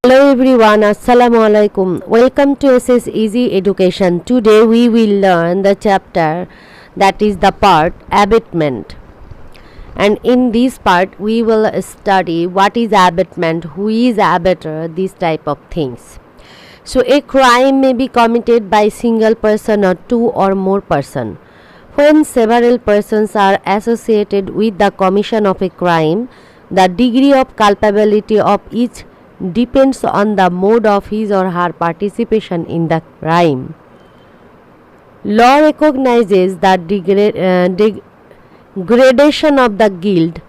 Hello everyone, Assalamu alaikum. Welcome to SS Easy Education. Today we will learn the chapter that is the part abatement. And in this part we will study what is abatement, who is abater, these type of things. So a crime may be committed by single person or two or more person. When several persons are associated with the commission of a crime, the degree of culpability of each depends on the mode of his or her participation in the crime. Law recognizes the gradation of the guilt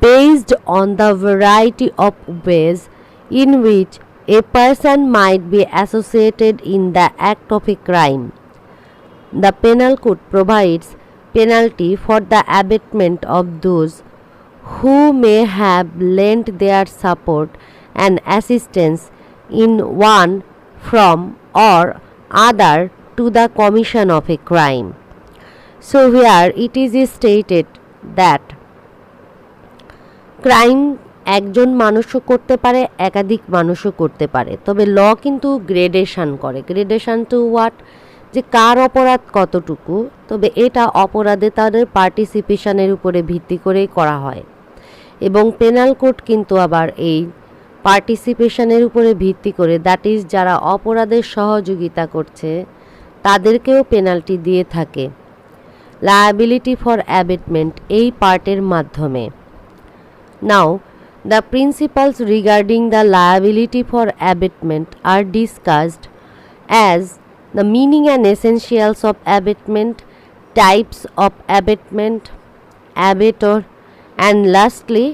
based on the variety of ways in which a person might be associated in the act of a crime. The Penal Code provides penalty for the abatement of those who may have lent their support and assistance in one from or other to the commission of a crime. So here it is stated that crime একজন মানুষও করতে পারে, একাধিক মানুষও করতে পারে, তবে ল কিন্তু গ্রেডেশন করে। গ্রেডেশন টু হোয়াট, যে কার অপরাধ কতটুকু, তবে এটা অপরাধে তাদের পার্টিসিপেশনের উপরে ভিত্তি করেই করা হয়। এবং পেনাল কোড কিন্তু আবার এই পার্টিসিপেশনের উপরে ভিত্তি করে, দ্যাট ইজ যারা অপরাধের সহযোগিতা করছে তাদেরকেও পেনাল্টি দিয়ে থাকে লায়াবিলিটি ফর অ্যাবেটমেন্ট এই পার্টের মাধ্যমে। Now the principles regarding the liability for abetment are discussed as the meaning and essentials of abetment, types of abetment, abettor, and lastly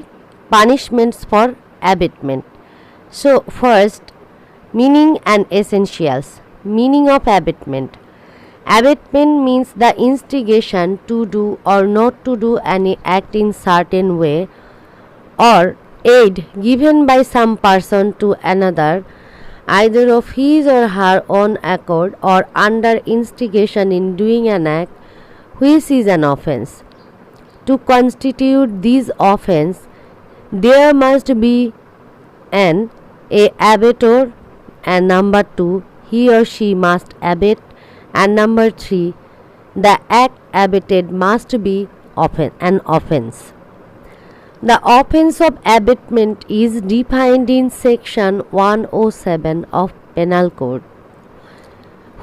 punishments for abatement. So first, meaning and essentials. Meaning of abatement. Abatement means the instigation to do or not to do any act in certain way or aid given by some person to another, either of his or her own accord or under instigation in doing an act which is an offence. To constitute this offence, there must be an abator, and number 2, he or she must abate, and number 3, the act abated must be an offence. The offence of abatement is defined in section 107 of Penal Code,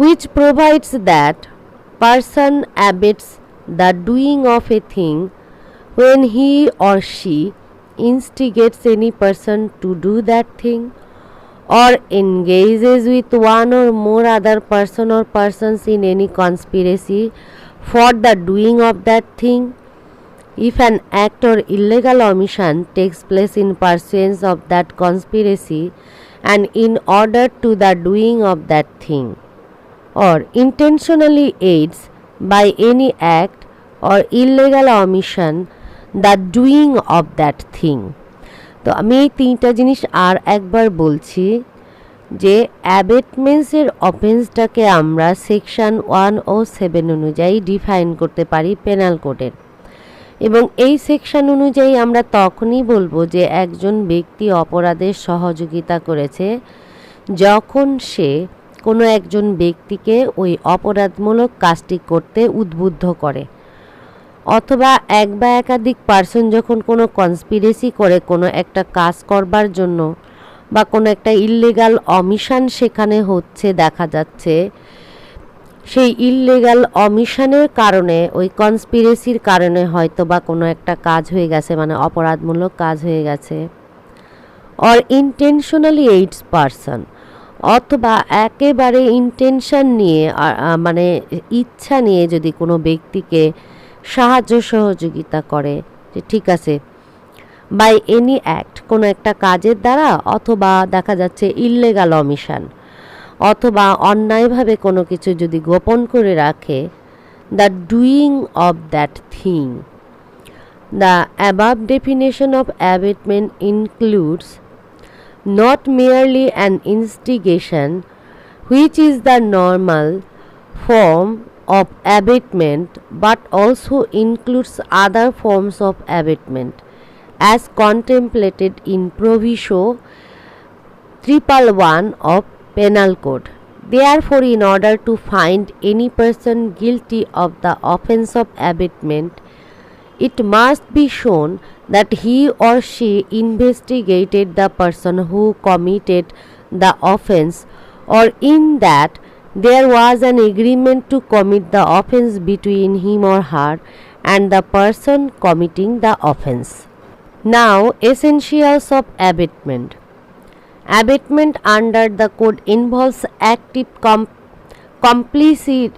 which provides that person abates the doing of a thing when he or she instigates any person to do that thing or engages with one or more other person or persons in any conspiracy for the doing of that thing. If an act or illegal omission takes place in pursuance of that conspiracy and in order to the doing of that thing, or intentionally aids by any act or illegal omission the doing of that thing. তো আমি এই তিনটা জিনিস আর একবার বলছি যে অ্যাবেটমেন্টসের অফেন্সটাকে আমরা section 107 অনুযায়ী ডিফাইন করতে পারি পেনাল কোডের, এবং এই সেকশন অনুযায়ী আমরা তখনই বলবো যে একজন ব্যক্তি অপরাধের সহযোগিতা করেছে যখন সে কোনো একজন ব্যক্তিকে ওই অপরাধমূলক কাজটি করতে উদ্বুদ্ধ করে, অথবা এক বা একাধিক পার্সন যখন কোনো কনস্পিরেসি করে কোনো একটা কাজ করবার জন্য, বা কোনো একটা ইললিগাল অমিশন সেখানে হচ্ছে দেখা যাচ্ছে, সেই ইললিগাল অমিশনের কারণে ওই কনস্পিরেসির কারণে হয়তো বা কোনো একটা কাজ হয়ে গেছে, মানে অপরাধমূলক কাজ হয়ে গেছে, অর ইন্টেনশনালি এইডস পারসন, অথবা একেবারে ইন্টেনশন নিয়ে মানে ইচ্ছা নিয়ে যদি কোনো ব্যক্তিকে সাহায্য সহযোগিতা করে, যে ঠিক আছে বাই এনি অ্যাক্ট কোনো একটা কাজের দ্বারা, অথবা দেখা যাচ্ছে ইললিগাল অমিশন, অথবা অন্যায়ভাবে কোনো কিছু যদি গোপন করে রাখে, the doing of that thing. The above definition of abetment includes not merely an instigation, which is the normal form of abatement, but also includes other forms of abatement as contemplated in proviso 111 of Penal Code. Therefore, in order to find any person guilty of the offence of abatement, it must be shown that he or she investigated the person who committed the offence, or in that there was an agreement to commit the offence between him or her and the person committing the offence. Now, essentials of abatement. Abatement under the code involves active complicity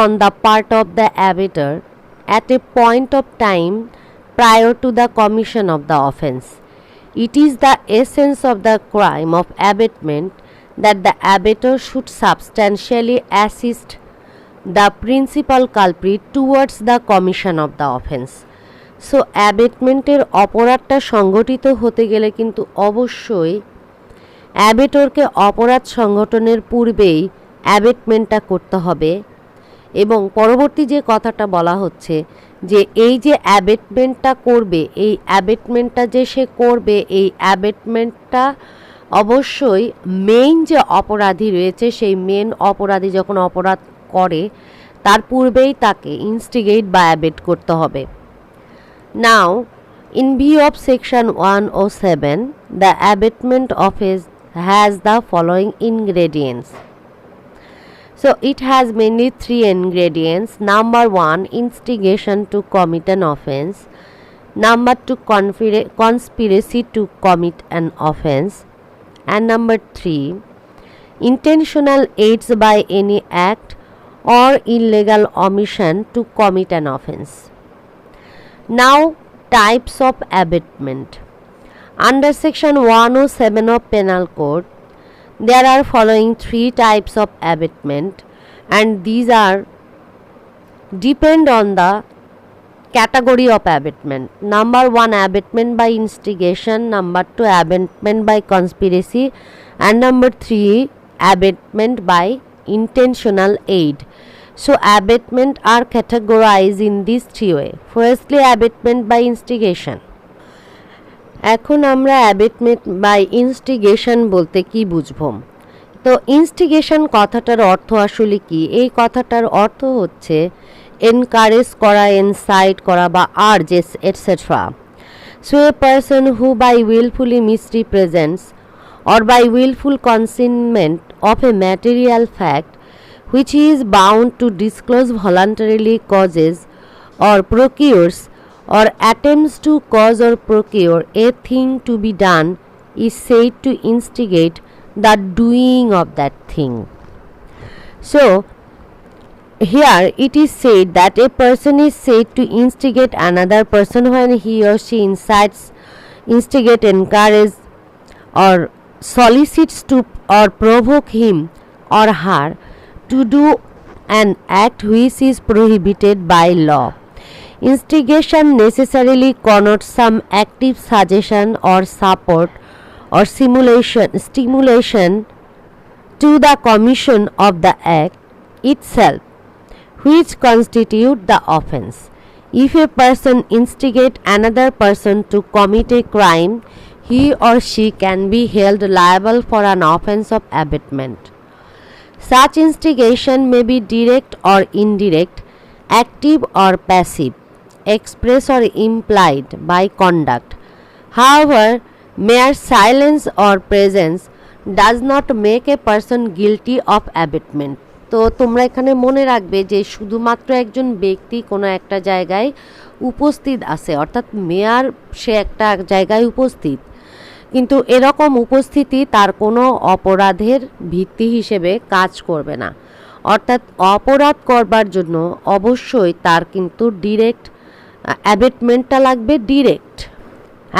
on the part of the abater at a point of time prior to the commission of the offence. It is the essence of the crime of abatement that the abater should substantially assist the principal culprit towards the commission of the offence. So অ্যাবেটমেন্টের অপরাধটা সংগঠিত হতে গেলে কিন্তু অবশ্যই অ্যাবেটরকে অপরাধ সংগঠনের পূর্বেই অ্যাবেটমেন্টটা করতে হবে। এবং পরবর্তী যে কথাটা বলা হচ্ছে যে এই যে অ্যাবেটমেন্টটা করবে, এই অ্যাবেটমেন্টটা যে সে করবে, এই অ্যাবেটমেন্টটা অবশ্যই মেইন যে অপরাধী রয়েছে সেই মেন অপরাধী যখন অপরাধ করে তার পূর্বেই তাকে ইনস্টিগেট বা অ্যাবেট করতে হবে। Now, in view of section 107, the abatement offence has the following ingredients. So, it has mainly three ingredients. Number 1, instigation to commit an offence. Number 2, conspiracy to commit an offence. And number 3, intentional aids by any act or illegal omission to commit an offence. Now, types of abatement. Under section 107 of Penal Code, there are following three types of abatement, and these are depend on the category of abatement. Number 1, abatement by instigation. Number 2, abatement by conspiracy, and number 3, abatement by intentional aid. So, abatement are categorized in these three ways. Firstly, abatement by instigation. এখন আমরা abetment by instigation বলতে কি বুঝবো? তো instigation কথাটার অর্থ আসলে কি? এই কথাটার অর্থ হচ্ছে এনকারেজ করা, ইনসাইট করা বা urges etcetera. So a person who by wilfully misrepresents or by willful concealment of a material fact which he is bound to disclose voluntarily causes or procures or attempts to cause or procure a thing to be done is said to instigate the doing of that thing. So, here it is said that a person is said to instigate another person when he or she incites, instigate, encourage or solicits to or provoke him or her to do an act which is prohibited by law. Instigation necessarily connotes some active suggestion or support or stimulation to the commission of the act itself, which constitute the offence. If a person instigates another person to commit a crime, he or she can be held liable for an offence of abatement. Such instigation may be direct or indirect, active or passive, express or implied by conduct. However, mere silence or presence does not make a person guilty of abatement. তো তোমরা এখানে মনে রাখবে যে শুধুমাত্র একজন ব্যক্তি কোনো একটা জায়গায় উপস্থিত আছে, অর্থাৎ মেয়ার সে একটা জায়গায় উপস্থিত, কিন্তু এরকম উপস্থিতি তার কোনো অপরাধের ভিত্তি হিসেবে কাজ করবে না। অর্থাৎ অপরাধ করবার জন্য অবশ্যই তার কিন্তু ডিরেক্ট অ্যাবেটমেন্টটা লাগবে, direct.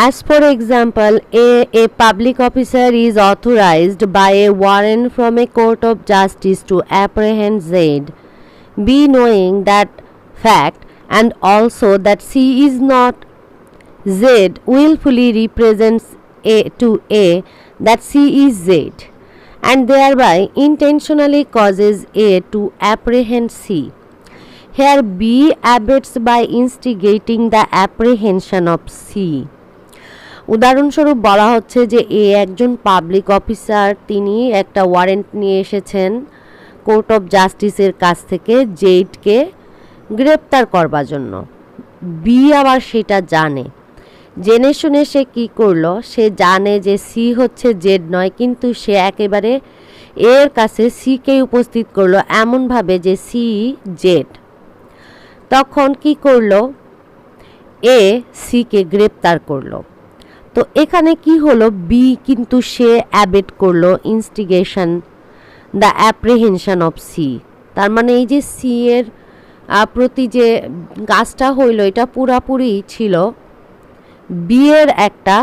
As for example, a public officer is authorized by a warrant from a court of justice to apprehend Z, B knowing that fact and also that C is not Z willfully represents A to A that C is Z, and thereby intentionally causes A to apprehend C. Here B abets by instigating the apprehension of C. উদাহরণস্বরূপ বলা হচ্ছে যে একজন public officer, তিনি একটা warrant নিয়ে এসেছেন court of জাস্টিসের কাছ থেকে জেডকে গ্রেপ্তার করবার জন্য। বি আবার সেটা জানে, জেনে শুনে সে কী করলো, সে জানে যে সি হচ্ছে জেড নয়, কিন্তু সে একেবারে এর কাছে সিকে উপস্থিত করলো এমনভাবে যে সি জেড। তখন কি করলো, এ সিকে গ্রেপ্তার করলো। তো এখানে কি হলো, বি কিন্তু সে অ্যাবেট করলো instigation the apprehension of C. তার মানে এই যে সি এর প্রতি যে কাজটা হইল, এটা পুরাপুরি ছিল বি এর একটা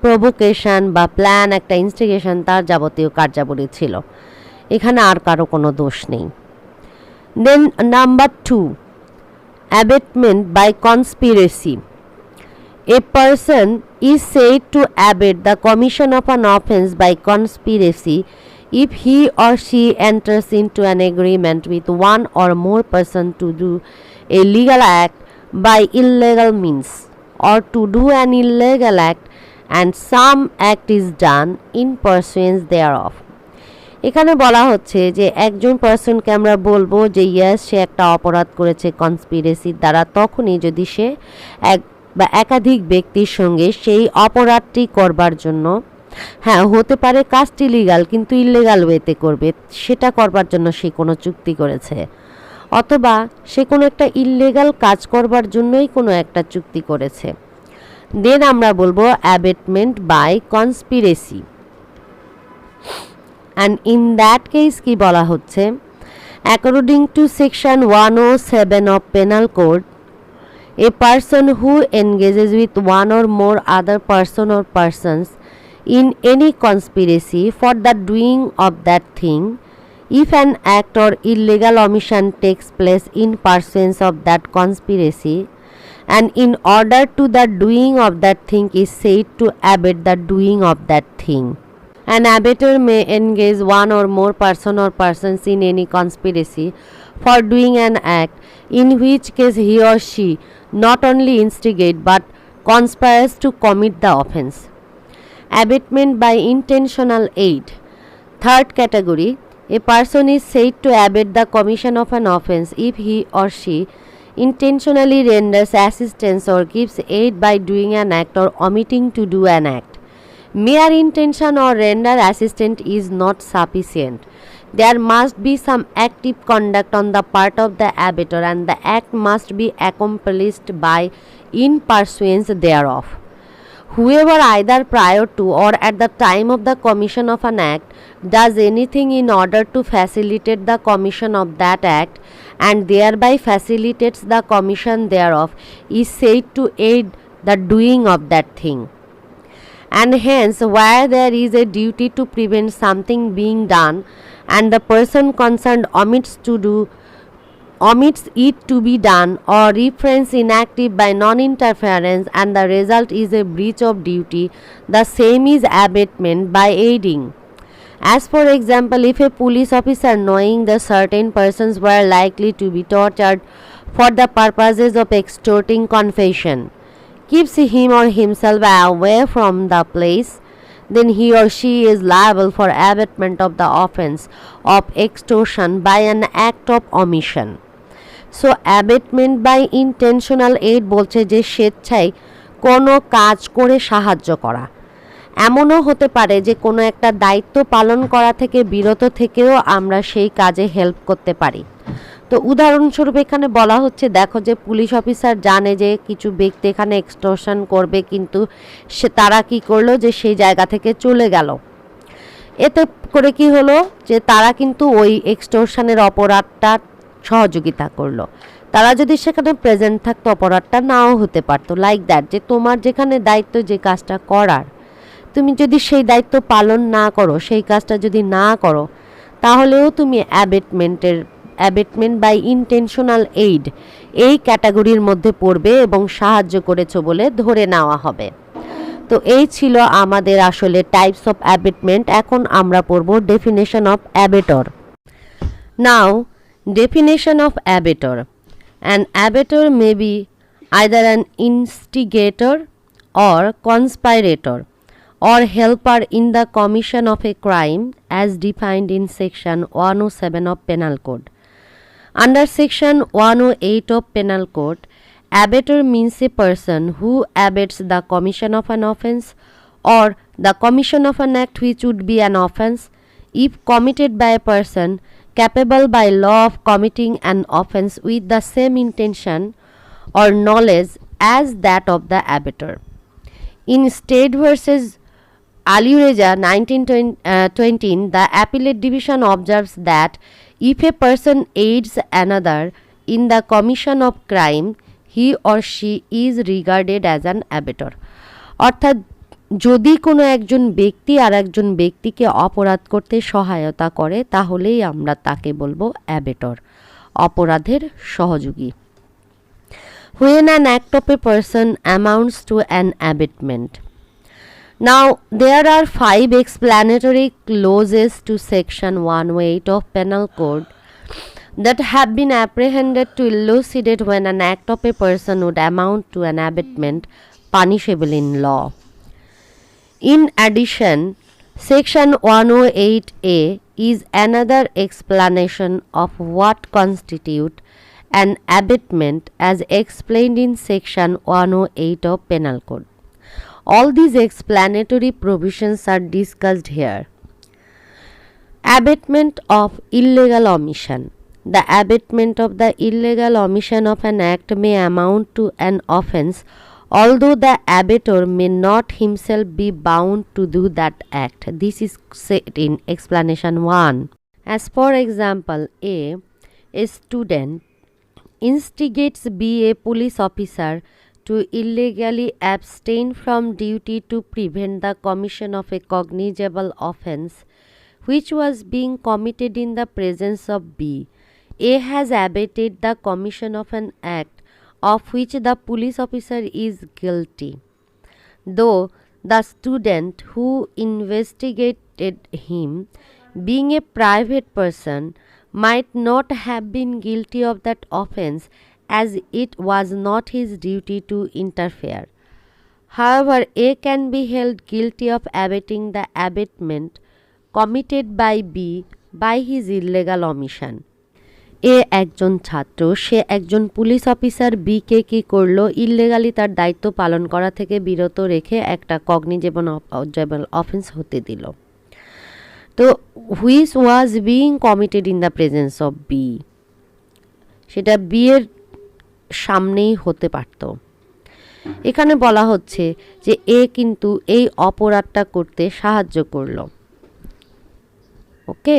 প্রভোকেশন বা প্ল্যান, একটা ইনস্টিগেশন, তার যাবতীয় কার্যাবলী ছিল। এখানে আর কারো কোনো দোষ নেই। Then number 2, abetment by conspiracy. A person is said to abet the commission of an offence by conspiracy if he or she enters into an agreement with one or more persons to do a legal act by illegal means, or to do an illegal act and some act is done in pursuance thereof. এখানে বলা হচ্ছে যে একজন পার্সনকে আমরা বলবো যে yes, সে একটা অপরাধ করেছে কনস্পিরেসির দ্বারা, তখনই যদি সে এক বা একাধিক ব্যক্তির সঙ্গে সেই অপরাধটি করবার জন্য, হ্যাঁ হতে পারে কাজটি লিগাল কিন্তু ইললিগাল ওয়েতে করবে, সেটা করবার জন্য সে কোনো চুক্তি করেছে, অথবা সে কোনো একটা ইললিগাল কাজ করবার জন্যই কোনো একটা চুক্তি করেছে, দেন আমরা বলবো abetment by conspiracy. And in that case কি বলা হচ্ছে, according to section 107 of penal code, a person who engages with one or more other person or persons in any conspiracy for the doing of that thing, if an act or illegal omission takes place in pursuance of that conspiracy, and in order to the doing of that thing is said to abet the doing of that thing. An abettor may engage one or more person or persons in any conspiracy for doing an act, in which case he or she not only instigate but conspires to commit the offence. Abatement by intentional aid. Third category, a person is said to abet the commission of an offence if he or she intentionally renders assistance or gives aid by doing an act or omitting to do an act. Mere intention or render assistance is not sufficient. There must be some active conduct on the part of the abettor, and the act must be accomplished by in pursuance thereof. Whoever either prior to or at the time of the commission of an act does anything in order to facilitate the commission of that act and thereby facilitates the commission thereof is said to aid the doing of that thing. And hence, where there is a duty to prevent something being done and the person concerned omits it to be done or refrains inactive by non-interference, and the result is a breach of duty, the same is abatement by aiding. As for example, if a police officer, knowing that certain persons were likely to be tortured for the purposes of extorting confession, keeps him or himself away from the place, then he or she is liable for abatement of the offence of extortion by an act of omission. So abatement by intentional aid বলছে যে স্বেচ্ছায় কোনো কাজ করে সাহায্য করা। এমনও হতে পারে যে কোনো একটা দায়িত্ব পালন করা থেকে বিরত থেকেও আমরা সেই কাজে হেল্প করতে পারি। তো উদাহরণস্বরূপ এখানে বলা হচ্ছে, দেখো যে পুলিশ অফিসার জানে যে কিছু ব্যক্তি এখানে এক্সটর্শন করবে, কিন্তু তারা কি করলো যে সেই জায়গা থেকে চলে গেল। এতে করে কি হলো যে তারা কিন্তু ওই এক্সটর্শনের অপরাধটা সহযোগিতা করলো। তারা যদি সেখানে প্রেজেন্ট থাকতো অপরাধটা নাও হতে পারতো। লাইক দ্যাট, যে তোমার যেখানে দায়িত্ব যে কাজটা করার, তুমি যদি সেই দায়িত্ব পালন না করো, সেই কাজটা যদি না করো, তাহলেও তুমি অ্যাবেটমেন্ট বাই ইন্টেনশনাল এইড এই ক্যাটাগরির মধ্যে পড়বে এবং সাহায্য করেছো বলে ধরে নেওয়া হবে। তো এই ছিল আমাদের আসলে টাইপস অফ অ্যাবেটমেন্ট। এখন আমরা পড়ব definition of abettor. Now definition of abettor. An abettor may be either an instigator or conspirator or helper in the commission of a crime as defined in section 107 of Penal Code. Under section 108 of Penal Code, abettor means a person who abets the commission of an offence or the commission of an act which would be an offence if committed by a person capable by law of committing an offence with the same intention or knowledge as that of the abettor. In State versus Alireza 1920, the Appellate Division observes that if a person aids another in the commission of crime, he or she is regarded as an abettor. অর্থাৎ যদি কোনো একজন ব্যক্তি আর একজন ব্যক্তিকে অপরাধ করতে সহায়তা করে তাহলেই আমরা তাকে বলবো অ্যাবেটর, অপরাধের সহযোগী। When an act of a person amounts to an abatement. Now there are 5 explanatory clauses to section 108 of Penal Code that have been apprehended to elucidate when an act of a person would amount to an abatement punishable in law. In addition, section 108A is another explanation of what constitutes an abatement as explained in section 108 of Penal Code. All these explanatory provisions are discussed here. Abatement of illegal omission. The abatement of the illegal omission of an act may amount to an offence, although the abettor may not himself be bound to do that act. This is said in explanation 1. As for example, a student instigates B, a police officer, to illegally abstain from duty to prevent the commission of a cognizable offence which was being committed in the presence of B. A has abated the commission of an act of which the police officer is guilty, though the student who investigated him, being a private person, might not have been guilty of that offence as it was not his duty to interfere. However, A can be held guilty of abating the abatement committed by B by his illegal omission. এ একজন ছাত্র, সে একজন police officer বিকে কি করলো, illegally তার দায়িত্ব পালন করা থেকে বিরত রেখে একটা কগনিজেবল অফেন্স হতে দিল। তো which was being committed in the presence of B, সেটা বি এর সামনেই হতে পারত। এখানে বলা হচ্ছে যে এ কিন্তু এই অপরাধটা করতে সাহায্য করলো। ওকে,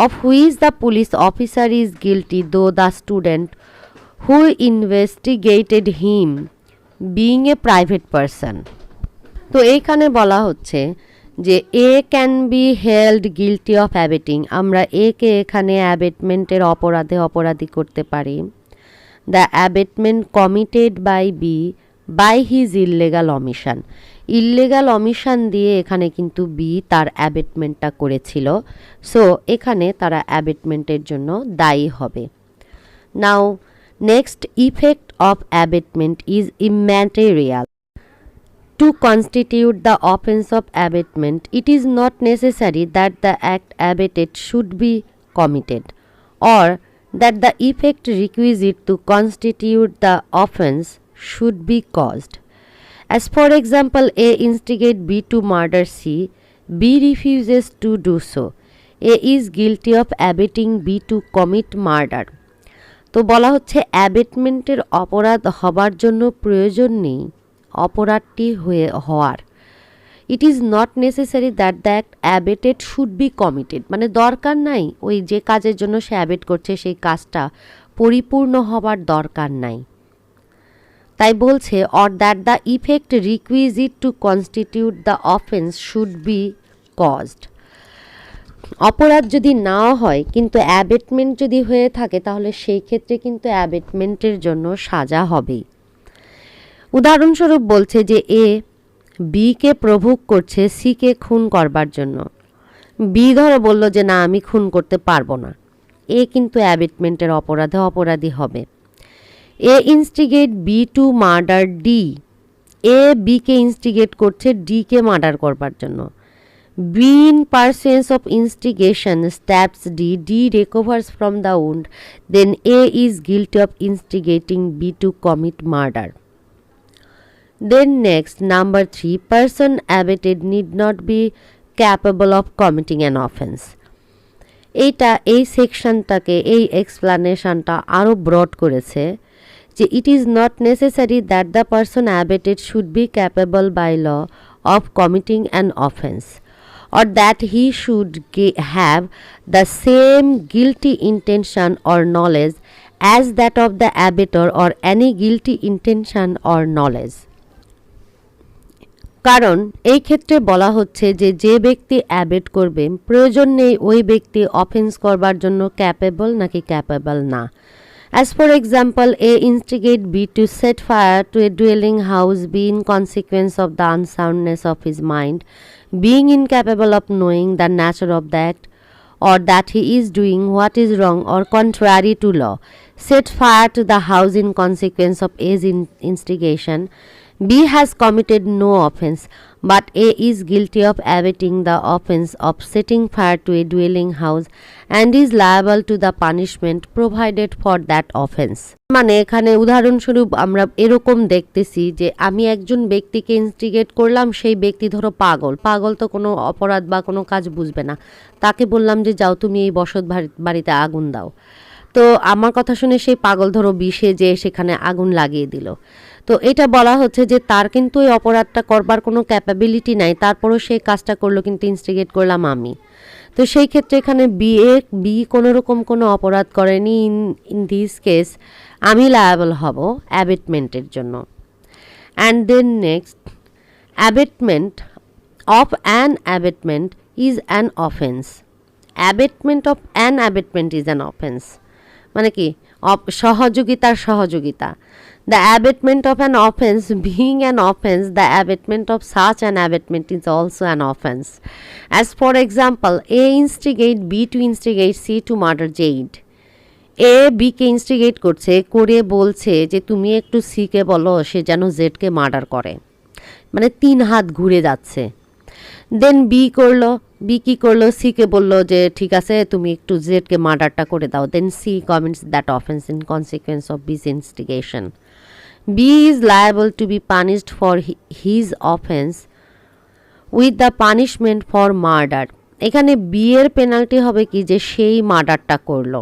of which the police officer is guilty, though the student who investigated him being a private person. তো এইখানে বলা হচ্ছে যে A can be held guilty of abetting, আমরা একে এখানে অ্যাবেটমেন্টের অপরাধে অপরাধী করতে পারি। The abetment committed by B by his illegal omission, illegal omission দিয়ে এখানে কিন্তু বি তার অ্যাবেটমেন্টটা করেছিল, সো এখানে তারা অ্যাবেটমেন্টের জন্য দায়ী হবে। Now next, effect of abetment is immaterial. To constitute the offence of abatement, it is not necessary that the act abated should be committed or that the effect requisite to constitute the offence should be caused. As for example, A instigate B to murder C, B refuses to do so. A is guilty of abating B to commit murder. তো বলা হচ্ছে অ্যাবেটমেন্টের অপরাধ হবার জন্য প্রয়োজন নেই অপরাধটি হওয়ার। It is not necessary that the act abetted should be committed, মানে দরকার নাই ওই যে কাজের জন্য সে অ্যাবেট করছে সেই কাজটা পরিপূর্ণ হবার দরকার নাই। তাই বলছে or that the effect requisite two constitute the offence should be caused. অপরাধ যদি নাও হয় কিন্তু অ্যাবেটমেন্ট যদি হয়ে থাকে তাহলে সেই ক্ষেত্রে কিন্তু অ্যাবেটমেন্টের জন্য সাজা হবেই। উদাহরণস্বরূপ বলছে যে এ বিকে প্রভোগ করছে সিকে খুন করবার জন্য। বি ধরো বলল যে না আমি খুন করতে পারবো না, এ কিন্তু অ্যাবেটমেন্টের অপরাধে অপরাধী হবে। A instigate B to murder D, A বিকে ইনস্টিগেট করছে ডিকে মার্ডার করবার জন্য। B in pursuance of instigation stabs D recovers from the wound, then A is guilty of instigating B to commit murder. Then next, number 3, person abated need not be capable of committing an offense. এই সেকশনটাকে, এই এক্সপ্লানেশনটা আরও broad করেছে যে it is not necessary that the person abetted should be capable by law of committing an offence, or that he should have the same guilty intention or knowledge as that of the abettor or any guilty intention or knowledge. কারণ এই ক্ষেত্রে বলা হচ্ছে যে যে ব্যক্তি অ্যাবেট করবে প্রয়োজন নেই ওই ব্যক্তি অফেন্স করবার জন্য ক্যাপেবল নাকি ক্যাপেবল না। As for example, A instigate B to set fire to a dwelling house, B in consequence of the unsoundness of his mind, being incapable of knowing the nature of the act, or that he is doing what is wrong or contrary to law, set fire to the house in consequence of A's instigation. B has committed no offense, but A is guilty of abetting the offense of setting fire to a dwelling house and is liable to the punishment provided for that offense. মানে এখানে উদাহরণস্বরূপ আমরা এরকম দেখতেছি যে আমি একজন ব্যক্তিকে ইনস্টিগেট করলাম, সেই ব্যক্তি ধরো পাগল তো কোনো অপরাধ বা কোনো কাজ বুঝবে না, তাকে বললাম যে যাও তুমি এই বসত বাড়িতে আগুন দাও। তো আমার কথা শুনে সেই পাগল ধরো বিষে যে সেখানে আগুন লাগিয়ে দিল। তো এটা বলা হচ্ছে যে তার কিন্তু এই অপরাধটা করবার কোনো ক্যাপাবিলিটি নাই, তারপরও সেই কাজটা করলো, কিন্তু ইনস্টিগেট করলাম আমি। তো সেই ক্ষেত্রে এখানে বি কোনো রকম কোনো অপরাধ করেনি, ইন দিস কেস আমি লায়াবল হব অ্যাবেটমেন্টের জন্য। And then next, abetment of an abetment is an offence. Abetment of an abetment is an offence মানে কি সহযোগিতা। The abatement of an offence being an offence, the abatement of such an abatement is also an offence. As for example, A instigate B to instigate C to murder Jade. A B K instigate করে বলছে যে তুমি একটু C K বলো সে যেন জেডকে murder করে, মানে 3 হাত ঘুরে যাচ্ছে। দেন বি কি করলো, সিকে বললো যে ঠিক আছে তুমি একটু জেডকে মার্ডারটা করে দাও। Then C commits that offence in consequence of B's instigation. B is liable to be punished for his offense with the punishment for murder. এখানে বি এর পেনাল্টি হবে কি যে সেই মার্ডারটা করলো,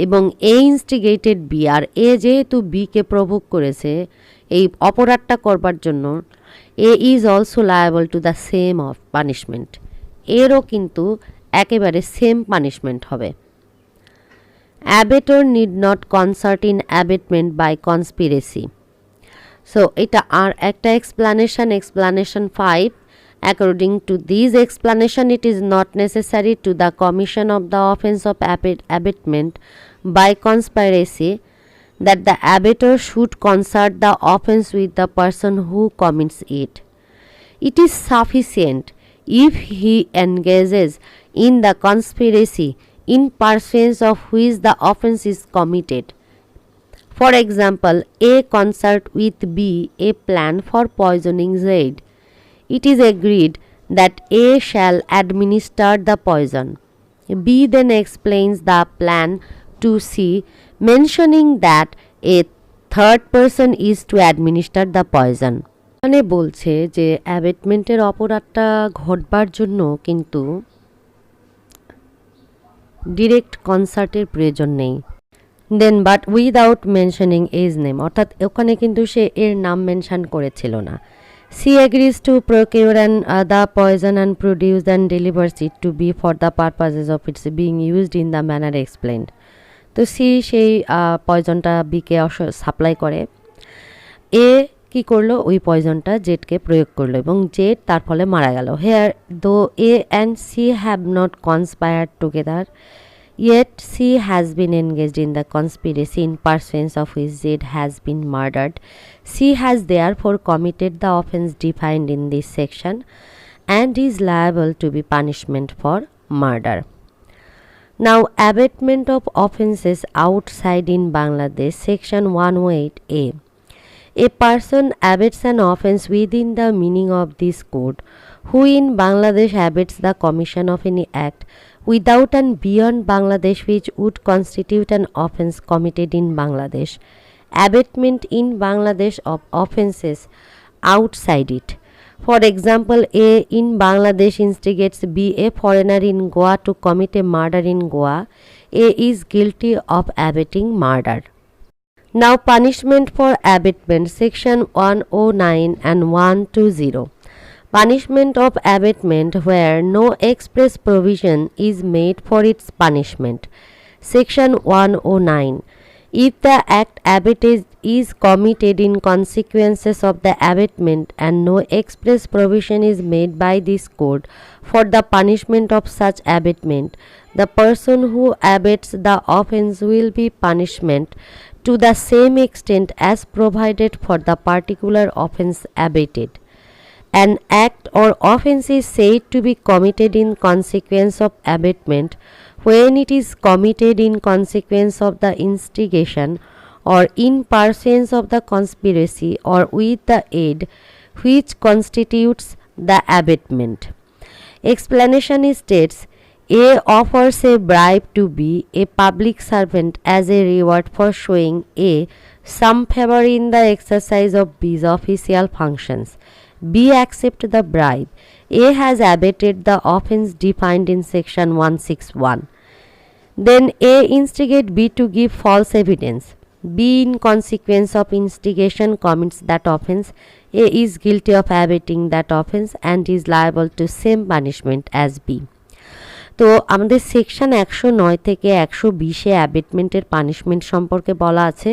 এবং এ ইনস্টিগেটেড বি, আর এ যেহেতু বিকে প্রভোক করেছে এই অপরাধটা করবার জন্য, A is also liable to the same of punishment, এরও কিন্তু একেবারে সেম পানিশমেন্ট হবে। Abator need not consort in abatement by conspiracy. So এটা আর একটা explanation 5. According to this explanation, it is not necessary to the commission of the offense of abatement by conspiracy that the abator should consort the offense with the person who commits it. It is sufficient if he engages in the conspiracy in pursuance of which the offense is committed. For example, A concert with B a plan for poisoning Z. It is agreed that A shall administer the poison. B then explains the plan to C, mentioning that a third person is to administer the poison. মানে বলছে যে অ্যাবেটমেন্টের অপরাধটা ঘটবার জন্য কিন্তু direct কনসার্টের প্রয়োজন নেই। Then but without mentioning A's name, অর্থাৎ ওখানে কিন্তু সে এর নাম মেনশন করেছিল না। C agrees to procure the poison and produce and delivers it to B for the purposes of its being used in the manner explained. তো C সেই পয়জনটা বিকে সাপ্লাই করে, এ কি করলো ওই পয়জনটা জেডকে প্রয়োগ করলো এবং জেড তার ফলে মারা গেল। Here though A and C have not conspired together, yet C has been engaged in the conspiracy in pursuance of which Z has been murdered. C has therefore committed the offence defined in this section and is liable to be punishment for murder. Now, abatement of offences outside in Bangladesh, section 108A. A person abets an offence within the meaning of this code who in Bangladesh abets the commission of any act without and beyond Bangladesh which would constitute an offence committed in Bangladesh. Abatement in Bangladesh of offences outside it. For example, A in Bangladesh instigates B, a foreigner in Goa, to commit a murder in Goa. A is guilty of abetting murder. Now, punishment for abatement, section 109 and 120. Punishment of abatement where no express provision is made for its punishment. Section 109. If the act abated is committed in consequences of the abatement and no express provision is made by this code for the punishment of such abatement, the person who abets the offence will be punishment to the same extent as provided for the particular offence abated. An act or offence is said to be committed in consequence of abatement when it is committed in consequence of the instigation or in pursuance of the conspiracy or with the aid which constitutes the abatement. Explanation states, A offers a bribe to B, a public servant, as a reward for showing A some favor in the exercise of B's official functions. B accepts the bribe. A has abated the offence defined in section 161. Then A instigates B to give false evidence. B in consequence of instigation commits that offence. A is guilty of abetting that offence and is liable to same punishment as B. তো আমাদের section 109 থেকে 120-এ অ্যাবেটমেন্টের punishment সম্পর্কে বলা আছে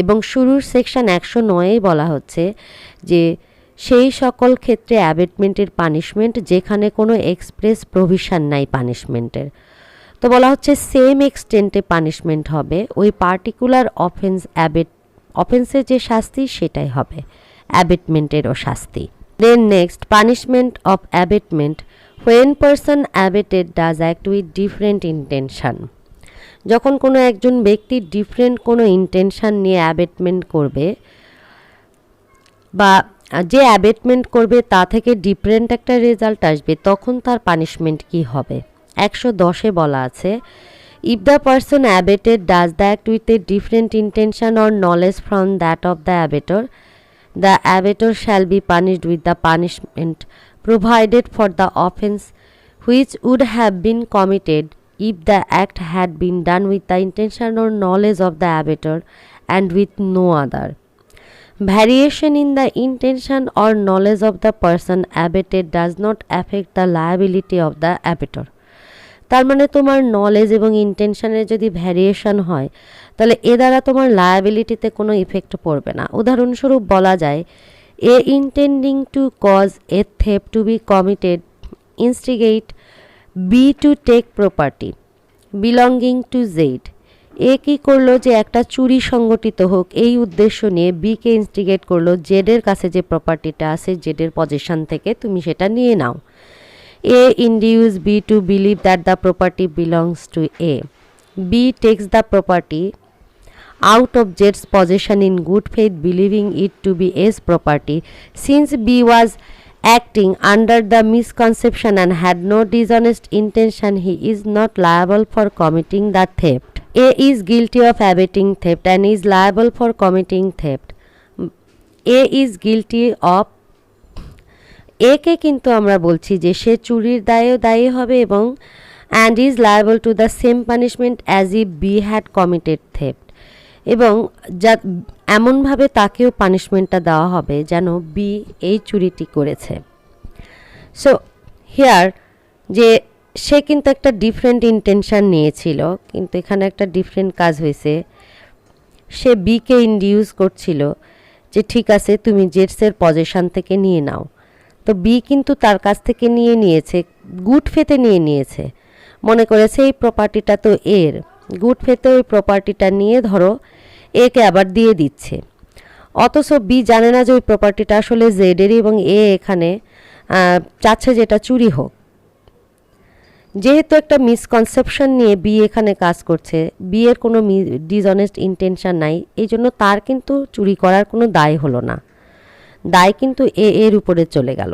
এবং শুরুর section 109-এ বলা হচ্ছে যে সেই সকল ক্ষেত্রে অ্যাবেটমেন্টের পানিশমেন্ট যেখানে কোনো এক্সপ্রেস প্রভিশন নাই পানিশমেন্টের। তো বলা হচ্ছে সেম এক্সটেন্টে পানিশমেন্ট হবে, ওই পার্টিকুলার অফেন্সের যে শাস্তি সেটাই হবে অ্যাবেটমেন্টেরও শাস্তি। Then next, punishment of abetment when person abated does act with different intention. যখন কোনো একজন ব্যক্তি ডিফারেন্ট কোনো ইন্টেনশন নিয়ে অ্যাবেটমেন্ট করবে বা যে অ্যাবেটমেন্ট করবে তা থেকে ডিফারেন্ট একটা রেজাল্ট আসবে, তখন তার পানিশমেন্ট কি হবে। 110-এ বলা আছে, if the person abetted does the act with a different intention or knowledge from that of the abettor, the abator shall be punished with the punishment provided for the offence which would have been committed if the act had been done with the intention or knowledge of the abator and with no other. Variation in the intention or knowledge of the person abated does not affect the liability of the abator. তার মানে তোমার knowledge এবং ইন্টেনশনের যদি variation হয় তাহলে এ দ্বারা তোমার লায়াবিলিটিতে কোনো ইফেক্ট পড়বে না। উদাহরণস্বরূপ বলা যায়, A intending to cause a theft to be committed instigate B to take property belonging to Z. A কী করলো যে একটা চুরি সংগঠিত হোক এই উদ্দেশ্য নিয়ে বিকে ইনস্টিগেট করলো জেডের কাছে যে প্রপার্টিটা আছে জেডের পজিশন থেকে তুমি সেটা নিয়ে নাও। A induces B to believe that the property belongs to A. B takes the property out of Z's possession in good faith, believing it to be A's property. Since B was acting under the misconception and had no dishonest intention, he is not liable for committing the theft. A is guilty of abetting theft and is liable for committing theft. A is guilty of একে কিন্তু আমরা বলছি যে সে চুরির দায়েও দায়ী হবে এবং and is liable to the same punishment as if B had committed theft, এবং যা এমনভাবে তাকেও পানিশমেন্টটা দেওয়া হবে যেন বি এই চুরিটি করেছে। সো হিয়ার যে সে কিন্তু একটা ডিফারেন্ট ইন্টেনশন নিয়েছিল, কিন্তু এখানে একটা ডিফারেন্ট কাজ হয়েছে। সে বিকে ইনডিউস করছিল যে ঠিক আছে তুমি জেটসের পজিশন থেকে নিয়ে নাও, তো বি কিন্তু তার কাছ থেকে নিয়েছে, গুড ফেতে নিয়েছে, মনে করেছে এই প্রপার্টিটা তো এর, গুড ফেতে ওই প্রপার্টিটা নিয়ে ধরো একে আবার দিয়ে দিচ্ছে, অথচ বি জানে না যে ওই প্রপার্টিটা আসলে জেডেরই এবং এ এখানে চাচ্ছে যেটা চুরি হোক। যেহেতু একটা মিসকনসেপশন নিয়ে বি এখানে কাজ করছে, বি এর কোনো ডিসঅনেস্ট ইন্টেনশন নাই, এই জন্য তার কিন্তু চুরি করার কোনো দায় হলো না, দায় কিন্তু এর উপরে চলে গেল,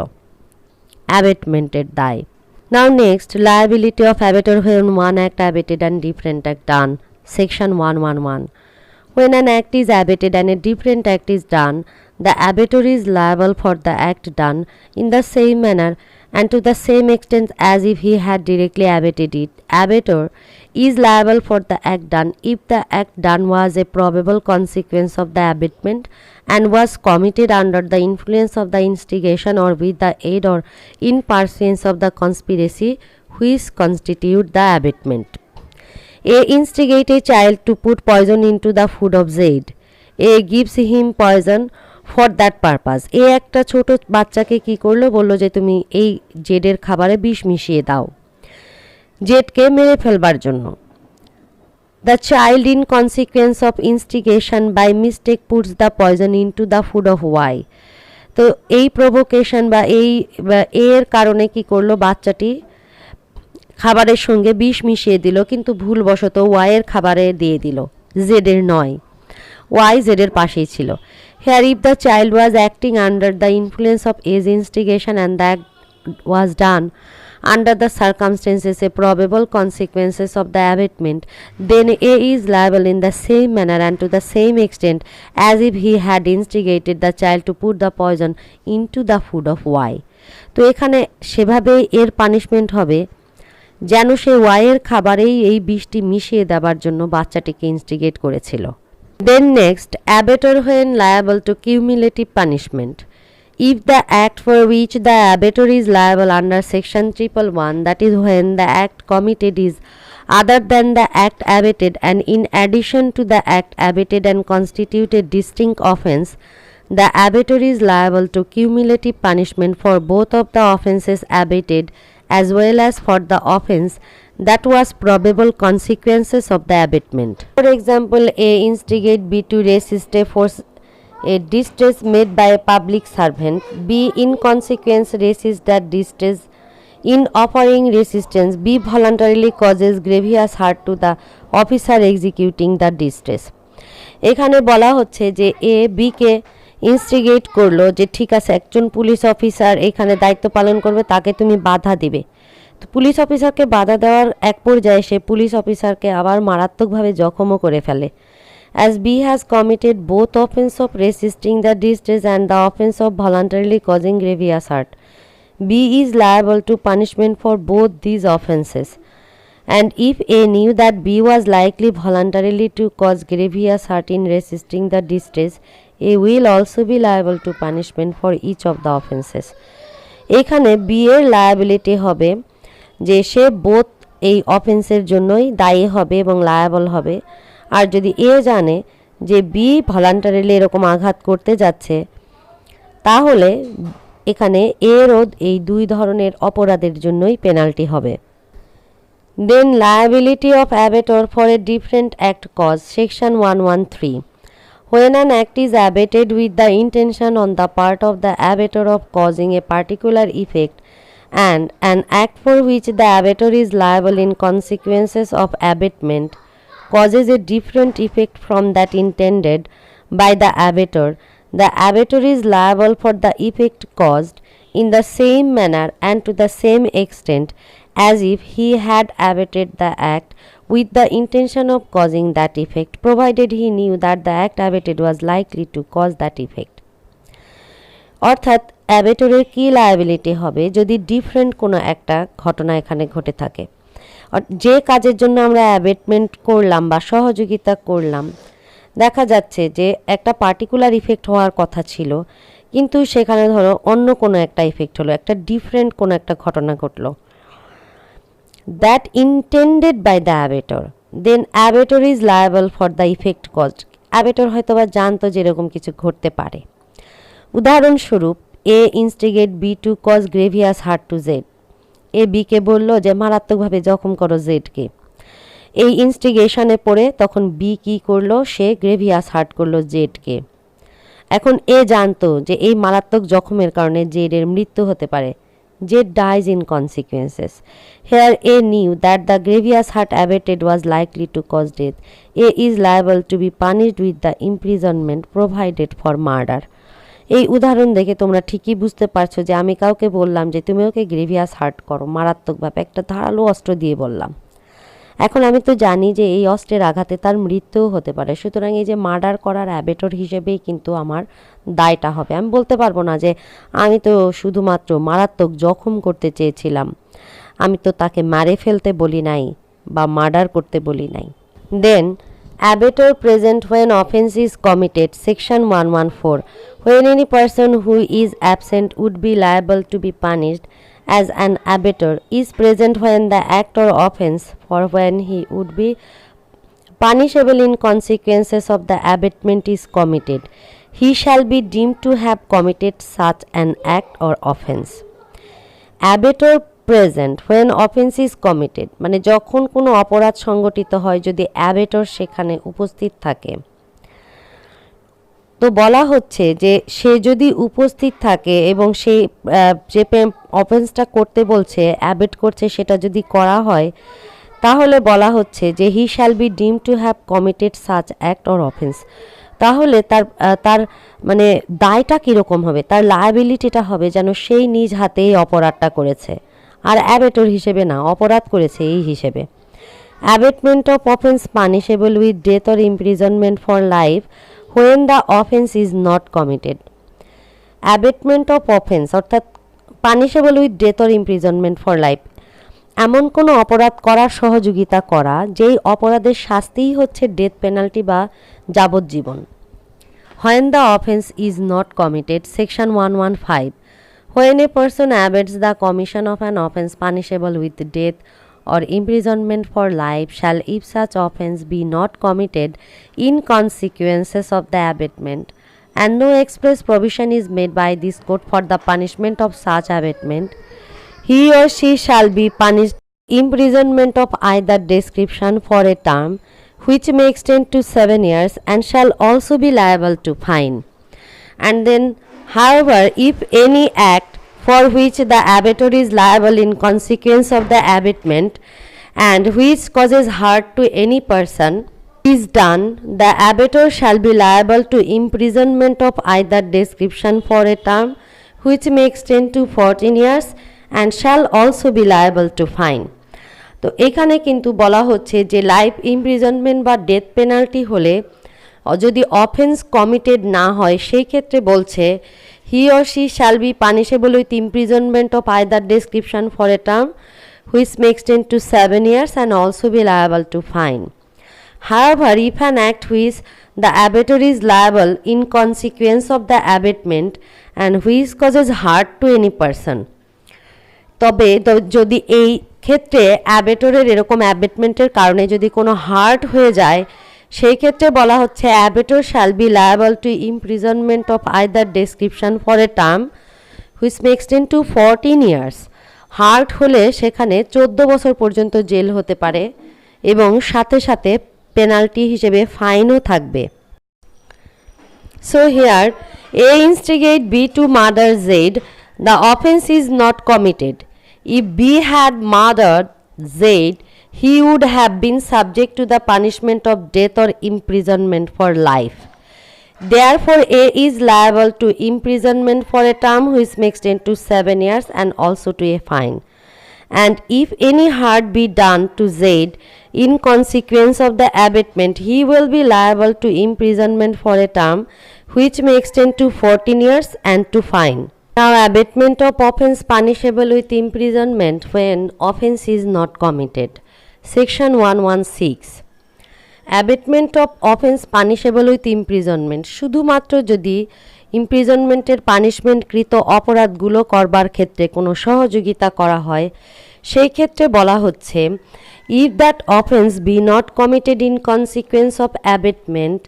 অ্যাবেটমেন্টের দায়। Now next, liability of abettor when one act abated and different act done. Section 111. When an act is abated and a different act is done, the abator is liable for the act done in the same manner and to the same extent as if he had directly abated it. Abator is liable for the act done if the act done was a probable consequence of the abatement and was committed under the influence of the instigation or with the aid or in pursuance of the conspiracy which constitute the abatement. A instigate a child to put poison into the food of Z. A gives him poison for that purpose. A একটা ছোট বাচ্চাকে কি করলো, বললো যে তুমি এই জেডের খাবারে বিষ মিশিয়ে দাও জেডকে মেরে ফেলবার জন্য। The child in consequence of instigation by mistake puts the poison into the food of Y. তো এই প্রভোকেশন বা এর কারণে কি করলো, বাচ্চাটি খাবারের সঙ্গে বিষ মিশিয়ে দিল, কিন্তু ভুলবশত ওয়াইয়ের খাবারে দিয়ে দিল, জেডের নয়, ওয়াই জেডের পাশেই ছিল। Here if the child was acting under the influence of A's instigation and that was done under the circumstances a probable consequences of the abatement, then A is liable in the same manner and to the same extent as if he had instigated the child to put the poison into the food of Y. তো এখানে সেভাবেই এর punishment হবে যেন সে ওয়াইয়ের খাবারেই এই বিষটি মিশিয়ে দেওয়ার জন্য বাচ্চাটিকে ইনস্টিগেট করেছিল। Then next, abator when liable to cumulative punishment. If the act for which the abator is liable under section 111, that is when the act committed is other than the act abated and in addition to the act abated and constitute a distinct offence, the abator is liable to cumulative punishment for both of the offences abated as well as for the offence that was probable consequences of the abatement. For example, A instigate B to resist a force a distress made by a public servant. B in consequence resists that distress. In offering resistance, B voluntarily causes grievous hurt to the officer executing the distress. এখানে বলা হচ্ছে যে এ বিকে instigate করলো যে ঠিক আছে একজন পুলিশ অফিসার এখানে দায়িত্ব পালন করবে, তাকে তুমি বাধা দিবে। তো পুলিশ অফিসারকে বাধা দেওয়ার এক পর্যায়ে সে পুলিশ অফিসারকে আবার মারাত্মকভাবে জখমও করে ফেলে। As B has committed both offence of resisting the distress and the offence of voluntarily causing grievous hurt, B is liable to punishment for both these offences and if A knew that B was likely voluntarily to cause grievous hurt in resisting the distress, A will also be liable to punishment for each of the offenses. এখানে B এর liability হবে যে সে both এই অফেন্সের জন্যই দায়ী হবে এবং liable হবে। আর যদি এ জানে যে বি ভলান্টারিলি এরকম আঘাত করতে যাচ্ছে, তাহলে এখানে এরও এই দুই ধরনের অপরাধের জন্যই পেনাল্টি হবে। Then liability of abator for a different act cause. Section 113. When an act is abated with the intention on the part of the abator of causing a particular effect and an act for which the abator is liable in consequences of abatement causes a different effect from that intended by the abator is liable for the effect caused in the same manner and to the same extent as if he had abated the act with the intention of causing that effect, provided he knew that the act abated was likely to cause that effect. অর্থাৎ অ্যাবেটরের কি liability হবে যদি different কোনো একটা ঘটনা এখানে ঘটে থাকে। যে কাজের জন্য আমরা অ্যাবেটমেন্ট করলাম বা সহযোগিতা করলাম, দেখা যাচ্ছে যে একটা পার্টিকুলার ইফেক্ট হওয়ার কথা ছিল, কিন্তু সেখানে ধরো অন্য কোনো একটা ইফেক্ট হলো, একটা ডিফারেন্ট কোনো একটা ঘটনা ঘটলো, that intended by the abator, then abator is liable for the effect caused. abator হয়তো বা জানতো যে এরকম কিছু ঘটতে পারে। উদাহরণস্বরূপ A instigate B to cause grievous hurt to Z. A বিকে বলল যে মারাত্মকভাবে জখম করো জেডকে। এই ইনস্টিগেশনে পড়ে তখন বি কি করলো, সে গ্রেভিয়াস হার্ট করলো জেডকে। এখন এ জানতো যে এই মারাত্মক জখমের কারণে জেডের মৃত্যু হতে পারে, J dies in consequences. Here A knew that the grievous hurt abated was likely to cause death. A is liable to be punished with the imprisonment provided for murder. এই উদাহরণ দেখে তোমরা ঠিকই বুঝতে পারছো যে আমি কাউকে বললাম যে তুমি ওকে গ্রেভিয়াস হার্ট করো, মারাত্মকভাবে একটা ধারালো অস্ত্র দিয়ে বললাম। এখন আমি তো জানি যে এই অস্ত্রের আঘাতে তার মৃত্যুও হতে পারে, সুতরাং এই যে মার্ডার করার অ্যাবেটর হিসেবেই কিন্তু আমার দায়টা হবে। আমি বলতে পারবো না যে আমি তো শুধুমাত্র মারাত্মক জখম করতে চেয়েছিলাম, আমি তো তাকে মারে ফেলতে বলি নাই বা মার্ডার করতে বলি নাই। দেন abator present when offense is committed, section 114, when any person who is absent would be liable to be punished as an abator is present when the act or offense for when he would be punishable in consequences of the abatement is committed, he shall be deemed to have committed such an act or offense. Abator present when offence is committed, মানে যখন কোনো অপরাধ সংগঠিত হয় যদি অ্যাবেটর সেখানে উপস্থিত থাকে, তো বলা হচ্ছে যে সে যদি উপস্থিত থাকে এবং সেই যে অফেন্সটা করতে বলছে অ্যাবেট করছে সেটা যদি করা হয়, তাহলে বলা হচ্ছে যে হি শ্যাল বি ডিম to have committed such act or offence. তাহলে তার মানে দায়টা কীরকম হবে, তার লায়াবিলিটিটা হবে যেন সেই নিজ হাতেই অপরাধটা করেছে, আর অ্যাবেটর হিসেবে না, অপরাধ করেছে এই হিসেবে। Abetment of offence punishable with death or imprisonment for life when the offence is not committed. Abetment of offence অর্থাৎ punishable with death or imprisonment for life, এমন কোনো অপরাধ করার সহযোগিতা করা যেই অপরাধের শাস্তিই হচ্ছে ডেথ পেনাল্টি বা যাবজ্জীবন। When the offence is not committed, section 115, when a person abets the commission of an offence punishable with death or imprisonment for life shall, if such offence be not committed in consequences of the abatement, and no express provision is made by this court for the punishment of such abatement, he or she shall be punished imprisonment of either description for a term which may extend to 7 years and shall also be liable to fine. And then, however, if any act for which the abator is liable in consequence of the abatement and which causes hurt to any person is done, the abator shall be liable to imprisonment of either description for a term which may extend to 14 years and shall also be liable to fine. তো এখানে কিন্তু বলা হচ্ছে যে life imprisonment বা death penalty হলে যদি offence committed না হয় সেই ক্ষেত্রে বলছে he or she shall be punishable with imprisonment of either description for a term which may extend two 7 years and also be liable to fine. However, if an act which the abator is liable in consequence of the abatement and which causes hurt to any person, তবে যদি এই ক্ষেত্রে অ্যাবেটরের এরকম অ্যাবেটমেন্টের কারণে যদি কোনো heart হয়ে যায় সেই ক্ষেত্রে বলা হচ্ছে abettor shall be liable to imprisonment of either description for a term which may extend to 14 years। Hurt হলে সেখানে 14 বছর পর্যন্ত জেল হতে পারে এবং সাথে সাথে পেনাল্টি হিসেবে ফাইনও থাকবে। So here A instigate B to murder Z, the offence is not committed. If B had murdered Z, he would have been subject to the punishment of death or imprisonment for life. Therefore, A is liable to imprisonment for a term which may extend to 7 years and also to a fine. And if any hurt be done to Z in consequence of the abatement, he will be liable to imprisonment for a term which may extend to 14 years and to fine. Now, abatement of offence punishable with imprisonment when offence is not committed. Section 116. Abatement of offence punishable with imprisonment শুধুমাত্র যদি ইমপ্রিজনমেন্টের পানিশমেন্টকৃত অপরাধগুলো করবার ক্ষেত্রে কোনো সহযোগিতা করা হয় সেই ক্ষেত্রে বলা হচ্ছে if that offence be not committed in consequence of abatement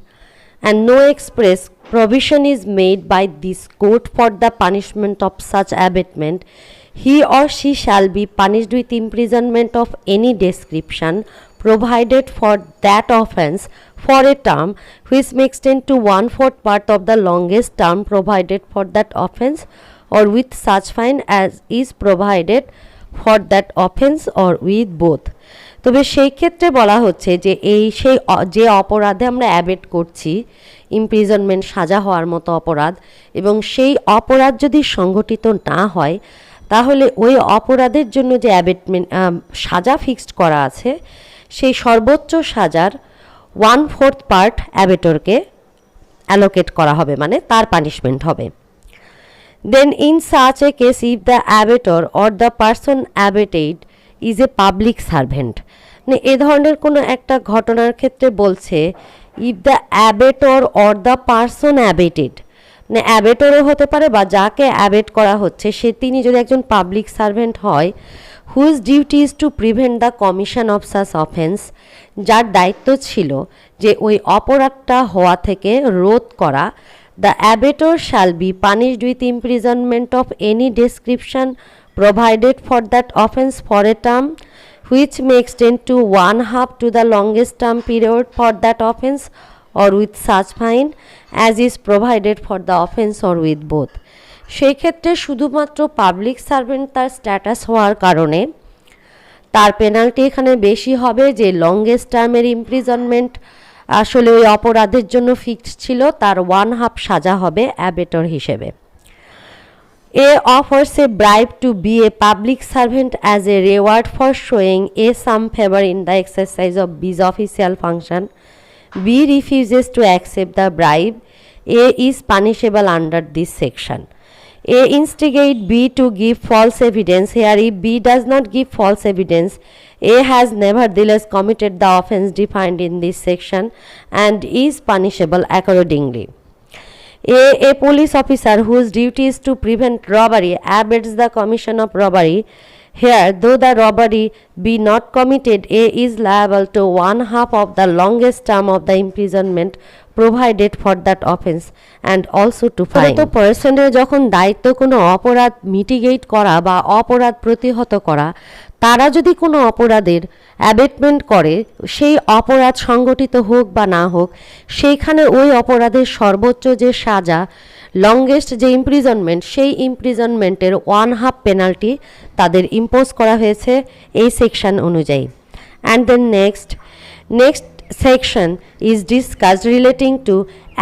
and no express provision is made by this court for the punishment of such abatement, he or she shall be punished with imprisonment of any description provided for that offence for a term which may extend to 1/4 part of the longest term provided for that offence or with such fine as is provided for that offense or with both. তবে সেই ক্ষেত্রে বলা হচ্ছে যে যে অপরাধে আমরা অ্যাবেট করছি, ইমপ্রিজনমেন্ট সাজা হওয়ার মতো অপরাধ, এবং সেই অপরাধ যদি সংগঠিত না হয় তাহলে ওই অপরাধের জন্য যে অ্যাবেটমেন্ট সাজা ফিক্সড করা আছে সেই সর্বোচ্চ সাজার 1/4 পার্ট অ্যাবেটরকে অ্যালোকেট করা হবে, মানে তার পানিশমেন্ট হবে। Then in such a case if the abettor or the person abetted is a public servant, মানে এ ধরনের কোনো একটা ঘটনার ক্ষেত্রে বলছে if the abettor or the person abetted, মানে অ্যাবেটরও হতে পারে বা যাকে অ্যাবেট করা হচ্ছে তিনি যদি একজন পাবলিক সার্ভেন্ট হয়, whose duty is to prevent the commission of such offence, যার দায়িত্ব ছিল যে ওই অপরাধটা হওয়া থেকে রোধ করা, the abettor shall be punished with imprisonment of any description provided for that offence for a term which may extend to 1/2 to the longest term period for that offence or with such fine as is provided for the offence or with both. সেই ক্ষেত্রে শুধুমাত্র public servant তার status হওয়ার কারণে তার penalty এখানে বেশি হবে, যে লংগেস্ট টার্মের ইমপ্রিজনমেন্ট আসলে ওই অপরাধের জন্য ফিক্সড ছিল, তার 1/2 সাজা হবে অ্যাবেটর হিসেবে। A offers a bribe to be a public servant as a reward for showing A some favor in the exercise of B's official function. B refuses to accept the bribe. A is punishable under this section. A instigate B to give false evidence. Here, if B does not give false evidence, A has nevertheless committed the offence defined in this section and is punishable accordingly. A police officer whose duty is to prevent robbery abets the commission of robbery. Here, though the robbery be not committed, A is liable to 1/2 of the longest term of the imprisonment provided for that offence and also to fine. তো পার্সনের যখন দায়িত্ব কোনো অপরাধ mitigate করা বা অপরাধ প্রতিহত করা, তারা যদি কোনো অপরাধের অ্যাবেটমেন্ট করে, সেই অপরাধ সংগঠিত হোক বা না হোক, সেইখানে ওই অপরাধের সর্বোচ্চ যে সাজা, লংগেস্ট যে ইমপ্রিজনমেন্ট, সেই ইমপ্রিজনমেন্টের 1/2 পেনাল্টি তাদের ইম্পোজ করা হয়েছে এই সেকশন অনুযায়ী। And then next section is discussed relating to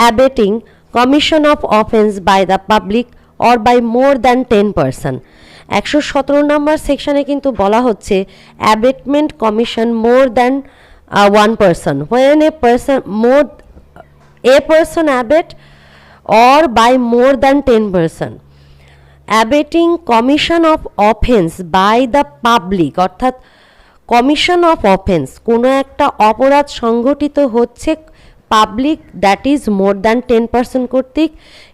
abating commission of offence by the public or by more than 10 person. 117 নম্বর সেকশনে কিন্তু বলা হচ্ছে abetment commission more than 1 person, when a person abet or by more than 10 person. Abating commission of offence by the public, অর্থাৎ commission of offence, কোনো একটা অপরাধ সংগঠিত হচ্ছে public, that is more than 10% কর্তৃক,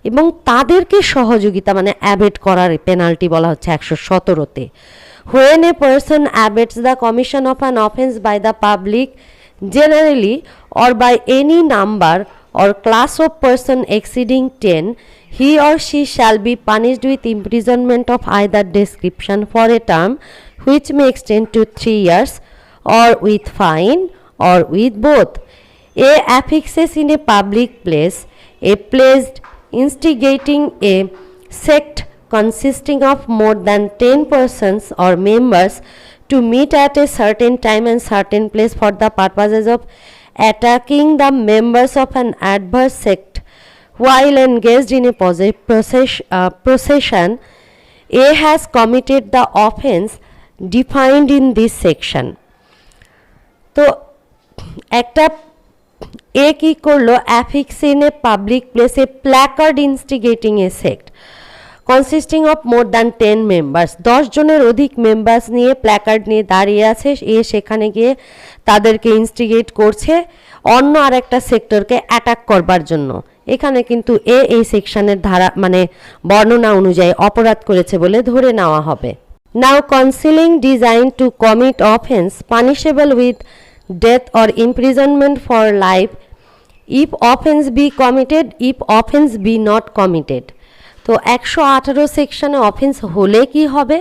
এবং তাদেরকে সহযোগিতা মানে অ্যাবেট করার পেনাল্টি বলা হচ্ছে 117তে। When a person abets the commission of an offence by the public generally or by any number or class of person exceeding 10, he or she shall be punished with imprisonment of either description for a term which may extend to 3 years or with fine or with both. A affixes in a public place a place instigating a sect consisting of more than 10 persons or members to meet at a certain time and certain place for the purposes of attacking the members of an adverse sect while engaged in a procession, A has committed the offence defined in this section. তো একটা এ কি করলো, affix in a public place a placard instigating a sect consisting of more than 10 members, 10 জনের অধিক members নিয়ে placard নিয়ে দাঁড়িয়ে আছে, সেখানে গিয়ে তাদেরকে ইনস্টিগেট করছে অন্য আর একটা সেক্টরকে অ্যাটাক করবার জন্য। এখানে কিন্তু এই সেকশনের ধারা মানে বর্ণনা অনুযায়ী অপরাধ করেছে বলে ধরে নেওয়া হবে। Now concealing design to commit offence punishable with death or imprisonment for life if offence be committed, if offence be not committed. তো 118 সেকশনে অফেন্স হলে কি হবে,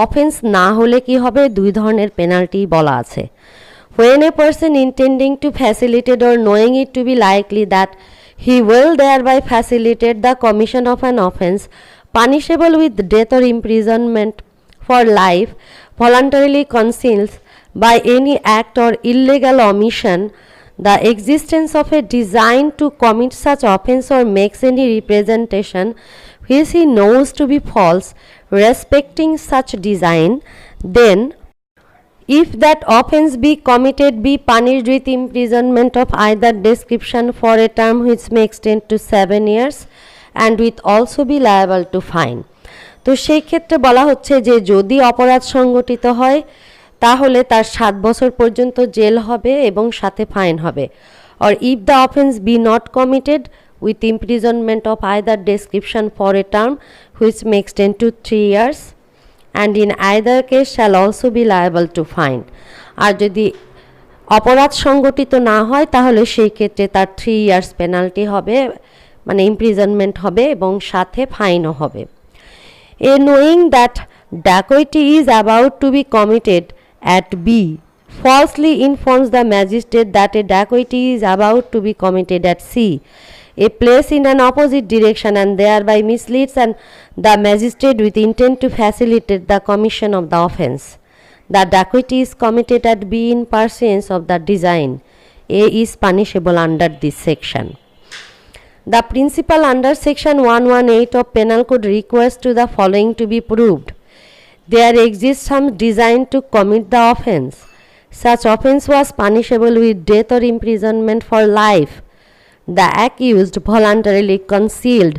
অফেন্স না হলে কি হবে, দুই ধরনের পেনাল্টি বলা আছে। When a person intending to facilitate or knowing it to be likely that he will thereby facilitate the commission of an offence punishable with death or imprisonment for life, voluntarily conceals by any act or illegal omission the existence of a design to commit such offence or makes any representation which he knows to be false respecting such design, then if that offence be committed, be punished with imprisonment of either description for a term which may extend to 7 years and with also be liable to fine. তো সেই ক্ষেত্রে বলা হচ্ছে যে যদি অপরাধ সংগঠিত হয় তাহলে তার 7 বছর পর্যন্ত জেল হবে এবং সাথে ফাইন হবে। or if the offence be not committed, with imprisonment of either description for a term which may extend to 3 years and in either case shall also be liable to fine. আর যদি অপরাধ সংগঠিত না হয় তাহলে সেই ক্ষেত্রে তার 3 ইয়ার্স পেনাল্টি হবে, মানে ইমপ্রিজনমেন্ট হবে এবং সাথে ফাইনও হবে। A knowing that dacoity is about to be committed at B falsely informs the magistrate that a dacoity is about to be committed at C, a place in an opposite direction, and thereby misleads and the magistrate with intent to facilitate the commission of the offence. The dacoity is committed at B in pursuance of the design. A is punishable under this section. The principle under section 118 of Penal Code requires to the following to be proved. There exists some design to commit the offence. Such offence was punishable with death or imprisonment for life. The accused voluntarily concealed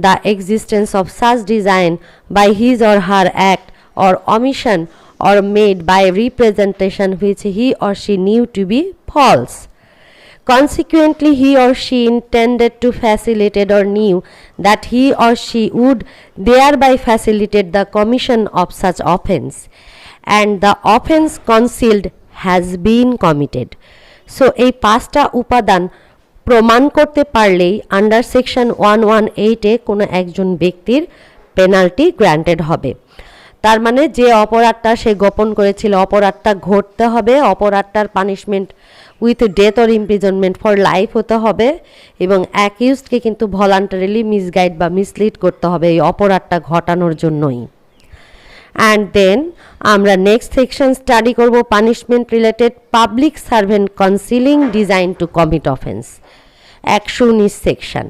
the existence of such design by his or her act or omission or made by representation which he or she knew to be false. Consequently, he or she intended to facilitate or knew that he or she would thereby facilitate the commission of such offence, and the offence concealed has been committed. So, এই পাঁচটা উপাদান প্রমাণ করতে পারলেই under section 118 কোনো একজন ব্যক্তির penalty granted হবে। তার মানে যে অপরাধটা সে গোপন করেছিল অপরাধটা ঘটতে হবে, অপরাধটার punishment with death or imprisonment for life হতে হবে এবং অ্যাকিউজডকে কিন্তু ভলান্টারিলি মিসগাইড বা মিসলিড করতে হবে এই অপরাধটা ঘটানোর জন্যই। অ্যান্ড দেন আমরা নেক্সট সেকশন স্টাডি করব punishment related public servant concealing design to commit offence 119 section.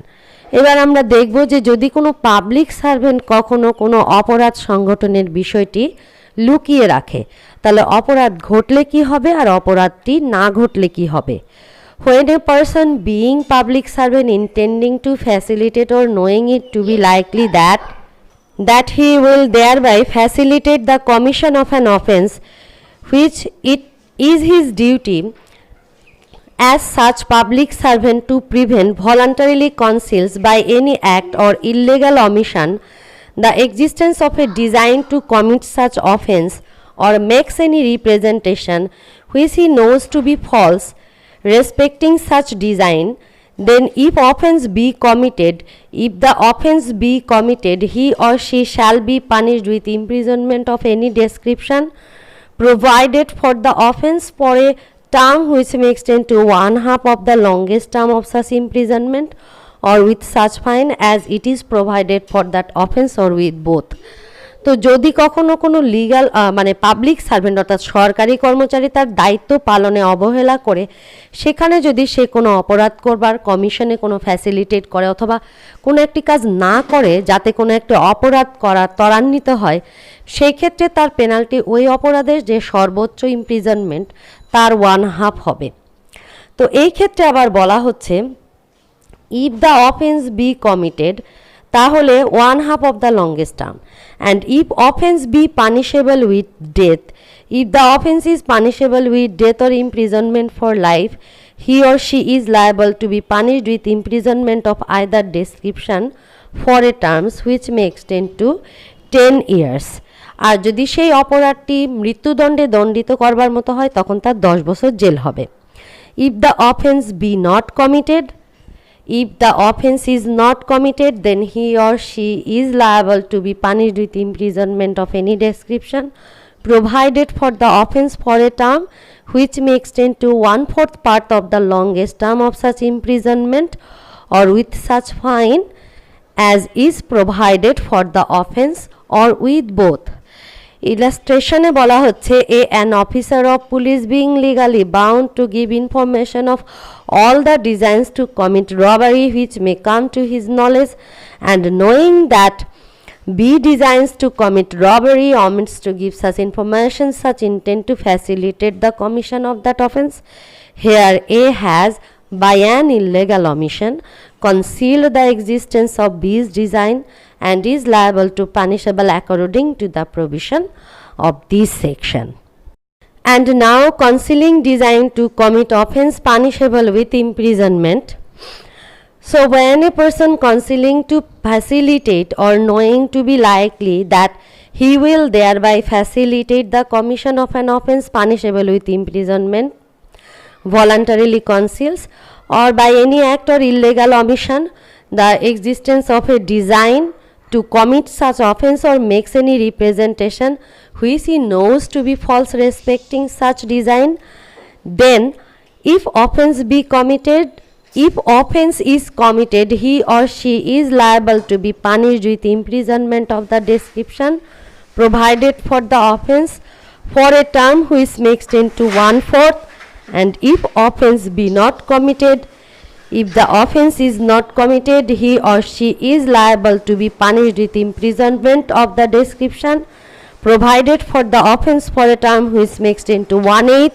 এবার আমরা দেখব যে যদি কোনো পাবলিক সার্ভেন্ট কখনো কোনো অপরাধ সংগঠনের বিষয়টি লুকিয়ে রাখে তাহলে অপরাধ ঘটলে কি হবে আর অপরাধটি না ঘটলে কি হবে। When a person being public servant intending to facilitate or knowing it to be likely that he will thereby facilitate the commission of an offence which it is his duty as such public servant to prevent voluntarily conceals by any act or illegal omission the existence of a design to commit such offence or makes any representation which he knows to be false respecting such design, then if offence be committed, he or she shall be punished with imprisonment of any description provided for the offence for a term which may extend to 1/2 of the longest term of such imprisonment or with such fine as it is provided for that offence or with both. তো যদি কখনো কোনো legal মানে public servant অর্থাৎ সরকারি কর্মচারী তার দায়িত্ব পালনে অবহেলা করে সেখানে যদি সে কোনো অপরাধ করবার কমিশনে কোনো ফ্যাসিলিটেট করে অথবা কোনো একটি কাজ না করে যাতে কোনো একটা অপরাধ করা ত্বরান্বিত হয় সেই ক্ষেত্রে তার পেনাল্টি ওই অপরাধের যে সর্বোচ্চ ইমপ্রিজনমেন্ট তার 1/2 হবে। তো এই ক্ষেত্রে আবার বলা হচ্ছে if the offence be committed তাহলে 1/2 of the longest term, and if offence be punishable with death, if the offence is punishable with death or imprisonment for life, he or she is liable to be punished with imprisonment of either description for a terms which may extend to 10 years. আর যদি সেই অপরাধটি মৃত্যুদণ্ডে দণ্ডিত করবার মতো হয় তখন তার 10 বছর jail হবে। If the offence be not committed, if the offence is not committed, then he or she is liable to be punished with imprisonment of any description provided for the offence for a term which may extend to 1/4 part of the longest term of such imprisonment or with such fine as is provided for the offense or with both. ইলাস্ট্রেশনে বলা হচ্ছে an officer of police being legally bound to give information of all the designs to commit robbery which may come to his knowledge, and knowing that B designs to commit robbery omits to give such information such intent to facilitate the commission of that offense. Here A has by an illegal omission concealed the existence of B's design and is liable to punishable according to the provision of this section. And now concealing design to commit offense punishable with imprisonment. So when a person concealing to facilitate or knowing to be likely that he will thereby facilitate the commission of an offense punishable with imprisonment voluntarily conceals or by any act or illegal omission the existence of a design to commit such offense or makes any representation which he knows to be false respecting such design, then if offense is committed, he or she is liable to be punished with imprisonment of the description provided for the offense for a term which makes into 1/4, and if offense be not committed, if the offense is not committed, he or she is liable to be punished with imprisonment of the description provided for the offense for a term which makes into 1/8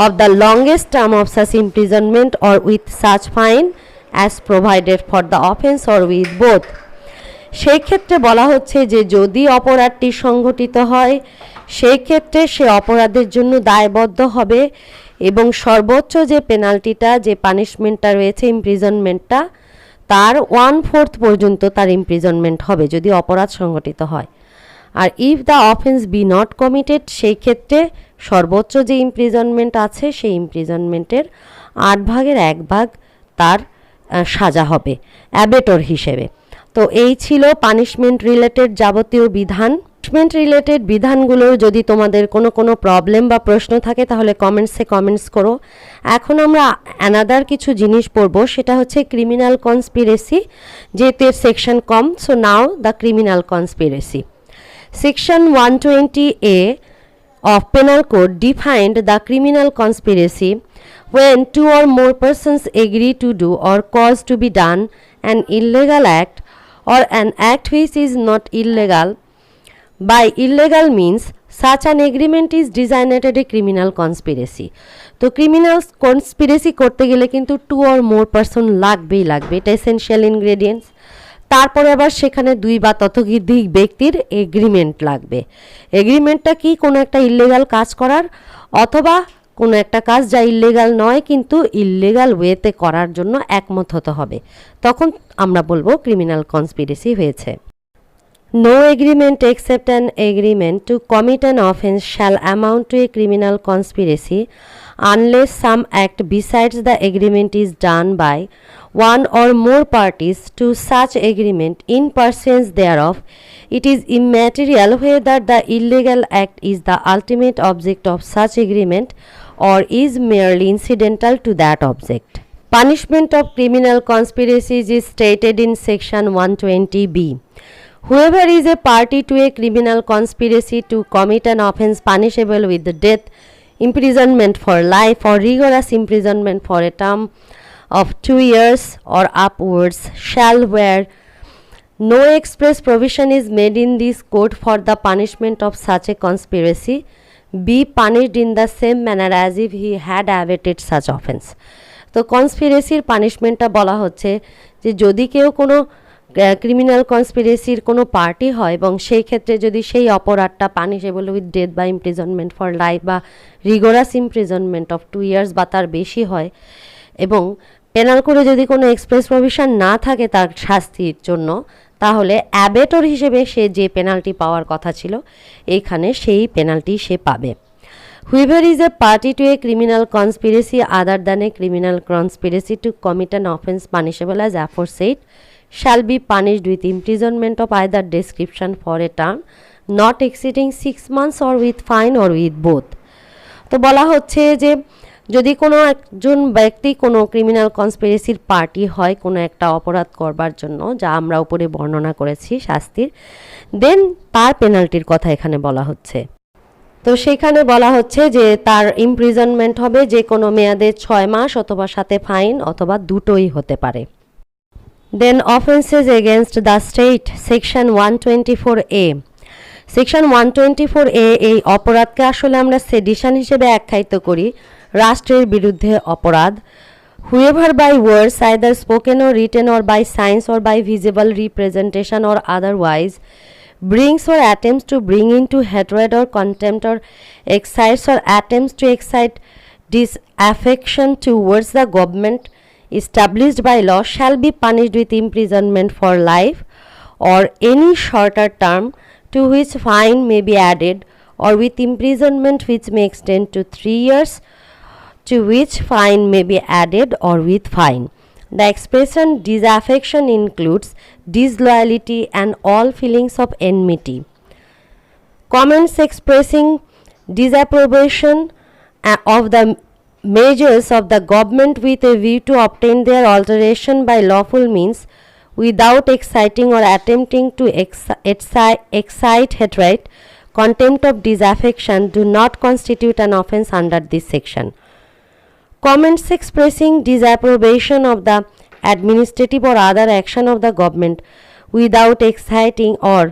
of the longest term of such imprisonment or with such fine as provided for the offense or with both. সেই ক্ষেত্রে বলা হচ্ছে যে যদি অপরাধটি সংঘটিত হয় সেই ক্ষেত্রে সে অপরাধের জন্য দায়বদ্ধ হবে এবং সর্বোচ্চ যে পেনাল্টিটা যে পানিশমেন্টটা রয়েছে ইমপ্রিজনমেন্টটা তার 1/4 পর্যন্ত তার ইমপ্রিজনমেন্ট হবে যদি অপরাধ সংঘটিত হয়। আর if the offence be not committed সেই ক্ষেত্রে সর্বোচ্চ যে ইমপ্রিজনমেন্ট আছে সেই ইমপ্রিজনমেন্টের 8/1 তার সাজা হবে অ্যাবেটর হিসেবে। তো এই ছিল পানিশমেন্ট রিলেটেড যাবতীয় বিধান। পানিশমেন্ট রিলেটেড বিধানগুলোর যদি তোমাদের কোনো প্রবলেম বা প্রশ্ন থাকে তাহলে কমেন্টস করো। এখন আমরা অ্যানাদার কিছু জিনিস পড়বো, সেটা হচ্ছে ক্রিমিনাল কনস্পিরেসি, যেহেতু এর section com. So now the criminal conspiracy. Section 120A of Penal Code defined the criminal conspiracy when two or more persons agree to do or cause to be done an illegal act or an act which is not illegal. By illegal means such an agreement is designated a criminal conspiracy. তো criminal conspiracy করতে গেলে কিন্তু 2 or more person লাগবে, এটা essential ingredients. তারপরে আবার সেখানে 2 বা ততোধিক ব্যক্তির এগ্রিমেন্ট লাগবে। এগ্রিমেন্টটা কি? কোনো একটা ইল্লিগাল কাজ করার অথবা কোনো একটা কাজ যা ইল্লিগাল নয় কিন্তু ইল্লিগাল ওয়েতে করার জন্য একমত হতে হবে, তখন আমরা বলবো ক্রিমিনাল কনস্পিরেসি হয়েছে। No agreement except an agreement to commit an offense shall amount to a criminal conspiracy unless some act besides the agreement is done by one or more parties to such agreement in pursuance thereof. It is immaterial whether the illegal act is the ultimate object of such agreement or is merely incidental to that object. Punishment of criminal conspiracies is stated in section 120B. Whoever is a party to a criminal conspiracy to commit an offense punishable with death, imprisonment for life, or rigorous imprisonment for a term of 2 years or upwards shall, where no express provision is made in this code for the punishment of such a conspiracy, be punished in the same manner as if he had abetted such offense. তো কনস্পিরেসির পানিশমেন্টটা বলা হচ্ছে যে যদি কেউ কোনো criminal কনস্পিরেসির কোনো party হয় এবং সেই ক্ষেত্রে যদি সেই অপরাধটা পানিশেবল উইথ ডেথ বা ইমপ্রিজনমেন্ট ফর লাইফ বা রিগোরাস ইমপ্রিজনমেন্ট অফ 2 years বা তার বেশি হয় এবং পেনাল করে যদি কোনো এক্সপ্রেস প্রভিশন না থাকে তার শাস্তির জন্য, তাহলে অ্যাবেটর হিসেবে সে যে পেনাল্টি পাওয়ার কথা ছিল এইখানে সেই পেনাল্টি সে পাবে। Whoever is a party to a criminal conspiracy other than a criminal conspiracy to commit an offense punishable as aforesaid shall be punished with imprisonment of either description for a term not exceeding 6 months or with fine or with both. তো বলা হচ্ছে যে যদি কোনো একজন ব্যক্তি কোনো criminal কনস্পিরেসির party হয় কোনো একটা অপরাধ করবার জন্য, যা আমরা উপরে বর্ণনা করেছি শাস্তির, দেন তার পেনাল্টির কথা এখানে বলা হচ্ছে। তো সেইখানে বলা হচ্ছে যে তার ইমপ্রিজনমেন্ট হবে যে কোনো মেয়াদে 6 মাস অথবা সাথে ফাইন অথবা দুটোই হতে পারে। Then offences against the state, section 124A। Section 124A এই অপরাধকে আসলে আমরা সেডিশন হিসেবে আখ্যায়িত করি, রাষ্ট্রের বিরুদ্ধে অপরাধ। Whoever by words, either spoken or written or by signs or by visible representation or otherwise, brings or attempts to bring into hatred or contempt or excites or attempts to excite disaffection towards the government established by law shall be punished with imprisonment for life or any shorter term, to which fine may be added, or with imprisonment which may extend to 3 years, to which fine may be added, or with fine. The expression disaffection includes disloyalty and all feelings of enmity. Comments expressing disapprobation of the measures of the government with a view to obtain their alteration by lawful means without exciting or attempting to excite hatred, contempt or disaffection do not constitute an offence under this section. Comments expressing disapprobation of the administrative or other action of the government without exciting or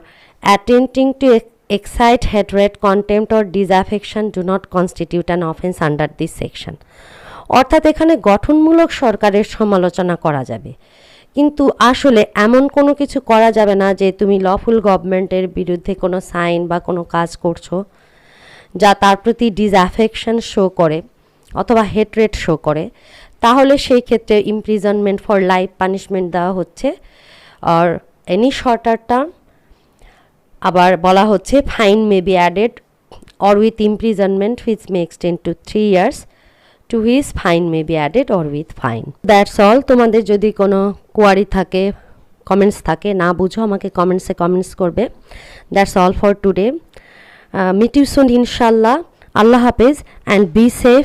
attempting to excite hatred, contempt or disaffection do not constitute an offence under this section. অর্থাৎ এখানে গঠনমূলক সরকারের সমালোচনা করা যাবে, কিন্তু আসলে এমন কোনো কিছু করা যাবে না যে তুমি লফুল গভর্নমেন্টের বিরুদ্ধে কোনো সাইন বা কোনো কাজ করছো যা তার প্রতি ডিসঅ্যাফেকশন শো করে অথবা হেট্রেট শো করে, তাহলে সেই ক্ষেত্রে ইমপ্রিজনমেন্ট ফর লাইফ পানিশমেন্ট দেওয়া হচ্ছে আর এনি শর্টার টার্ম। আবার বলা হচ্ছে fine may be added or with imprisonment which may extend to 3 years, to which fine may be added or with fine. That's all. তোমাদের যদি কোনো কোয়ারি থাকে, comments থাকে, না বুঝো আমাকে কমেন্টসে কমেন্টস করবে। That's all for today. Meet you soon ইনশাল্লাহ। আল্লাহ হাফেজ অ্যান্ড বি সেফ।